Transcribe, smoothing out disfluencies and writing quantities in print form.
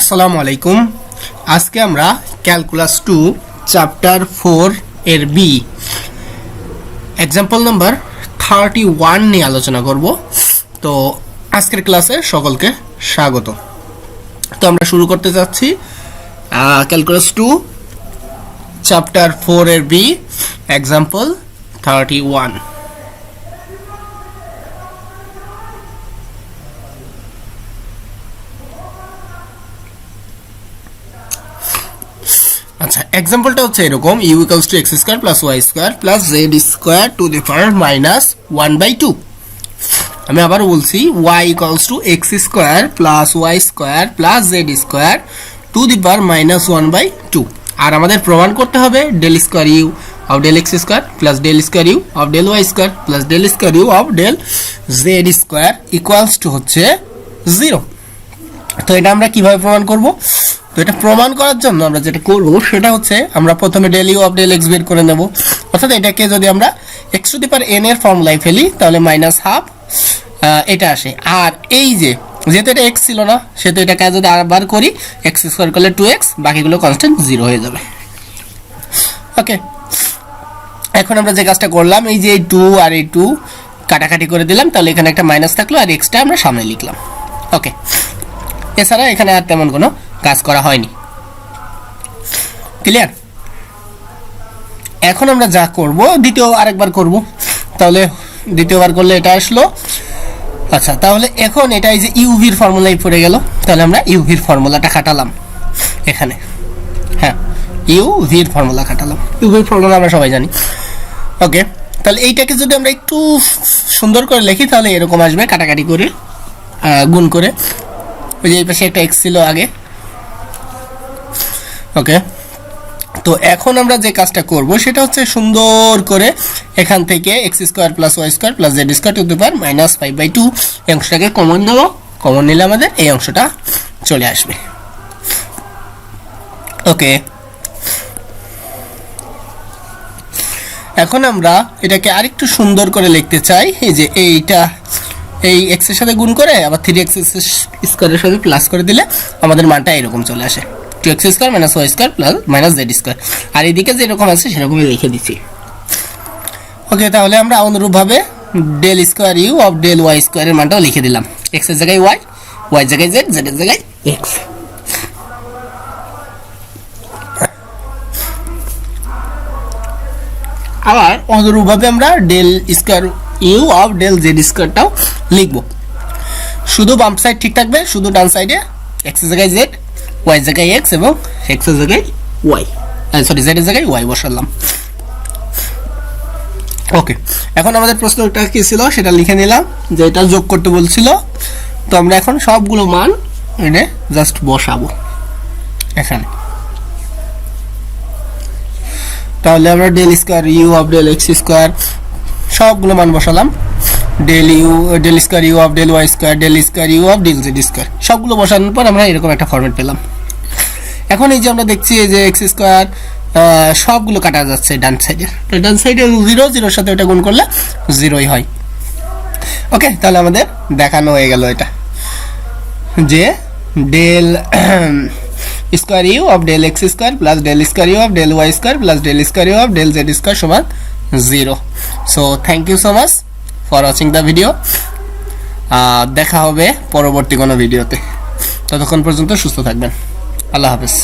আসসালামু আলাইকুম। আজকে আমরা ক্যালকুলাস 2 চ্যাপ্টার 4 এর বি এক্সাম্পল নাম্বার 31 নিয়ে আলোচনা করব। তো আজকের ক্লাসে সকলকে স্বাগত। তো আমরা শুরু করতে যাচ্ছি ক্যালকুলাস 2 চ্যাপ্টার 4 এর বি এক্সাম্পল 31। আচ্ছা, এক্সাম্পলটা হচ্ছে এরকম, u equals to x square plus y square plus z square to the power minus 1/2। আমি আবার বলছি, y equals to x square plus y square plus z square to the power minus 1/2। আর আমাদের প্রমাণ করতে হবে del square u of del x square plus del square u of del y square plus del square u of del z square equals to হচ্ছে 0। তো এটা আমরা কিভাবে প্রমাণ করব? তো এটা প্রমাণ করার জন্য আমরা যেটা করব সেটা হচ্ছে, আমরা প্রথমে del u of del x বের করে নেব। অর্থাৎ এটাকে যদি আমরা x to the power n এর ফর্মুলায় ফেলি তাহলে মাইনাস হাফ এটা আসে। আর এই যে যেহেতু এটা এক্স ছিল না, সেহেতু এটাকে যদি আবার করি এক্স স্কোয়ার করলে 2x, বাকিগুলো কনস্ট্যান্ট 0 হয়ে যাবে। ওকে, এখন আমরা যে কাজটা করলাম, এই যে এই 2 আর এই 2 কাটাকাটি করে দিলাম, তাহলে এখানে একটা মাইনাস থাকলো আর এক্সটা আমরা সামনে লিখলাম। ওকে, এছাড়া এখানে আর তেমন কোনো কাজ করা হয়নি। ক্লিয়ার? এখন আমরা যা করব, আরেকবার করব। তাহলে দ্বিতীয়বার করলে এটা আসলো। আচ্ছা, তাহলে এখন এটা এই যে ইউভির ফর্মুলায় পড়ে গেল, তাহলে আমরা ইউভির ফর্মুলাটা খাটালাম এখানে। হ্যাঁ, ইউভির ফর্মুলা খাটালাম। ইউভির ফর্মুলা আমরা সবাই জানি। ওকে, তাহলে এইটাকে যদি আমরা একটু সুন্দর করে লিখি তাহলে এরকম আসবে, কাটাকাটি করে গুণ করে। ওই যে এই পাশে একটা এক্স ছিল আগে। ওকে, তো এখন আমরা যে কাজটা করব সেটা হচ্ছে সুন্দর করে এখান থেকে x square plus y square plus z square to the power minus 5/2 এই অংশটাকে কমন নেব। কমন নিলে আমাদের এই অংশটা চলে আসবে। ওকে, এখন আমরা এটাকে আরেকটু সুন্দর করে লিখতে চাই। এই যে এইটা এই এক্স এর সাথে গুণ করে আবার 3x স্কোয়ারের সাথে প্লাস করে দিলে আমাদের মানটা এরকম চলে আসে, 2x square minus y square plus minus z square. আর এইদিকে যেরকম আছে সেরকমই লিখে দিচ্ছি। ওকে, তাহলে আমরা অনুরূপভাবে del square u of del y স্কোয়ারের মানটাও লিখে দিলাম। এক্স এর জায়গায় ওয়াই, ওয়াই জায়গায় জেড, জেড এর জায়গায় এক্স। আবার অনুরূপভাবে আমরা del square u of del z স্কোয়ারটাও লিখব। শুধু বাম সাইড ঠিক থাকবে, শুধু ডান সাইডে এক্স এর জায়গায় জেড, ওয়াই এর জায়গায় এক্স এবং এক্স এর জায়গায় ওয়াই, সরি জেড এর জায়গায় ওয়াই বসালাম। ওকে, এখন আমাদের প্রশ্নটা কি ছিল সেটা লিখে নিলাম, যে এটা যোগ করতে বলছিল। তো আমরা এখন সবগুলো মান এনে জাস্ট বসাবো এখানে। তাহলে আমরা del square u of del x square সবগুলো মান বসালাম। Del square u of del y square, del square u of del z square সবগুলো বসানোর পর আমরা এরকম একটা ফরম্যাট পেলাম। এখন এই যে আমরা দেখছি যে এক্স স্কোয়ার সবগুলো কাটা যাচ্ছে ডান সাইডে, ডান সাইডে 0 0 সাথে ওটা গুণ করলে 0ই হয়। ওকে, তাহলে আমাদের দেখানো হয়ে গেল এটা, যে del square u of del x square plus del square u of del y square plus del square u of del z square সমান 0। So thank you so much for watching the video. দেখা হবে পরবর্তী কোনো ভিডিওতে। ততক্ষণ পর্যন্ত সুস্থ থাকবেন। আল্লাহ হাফেজ।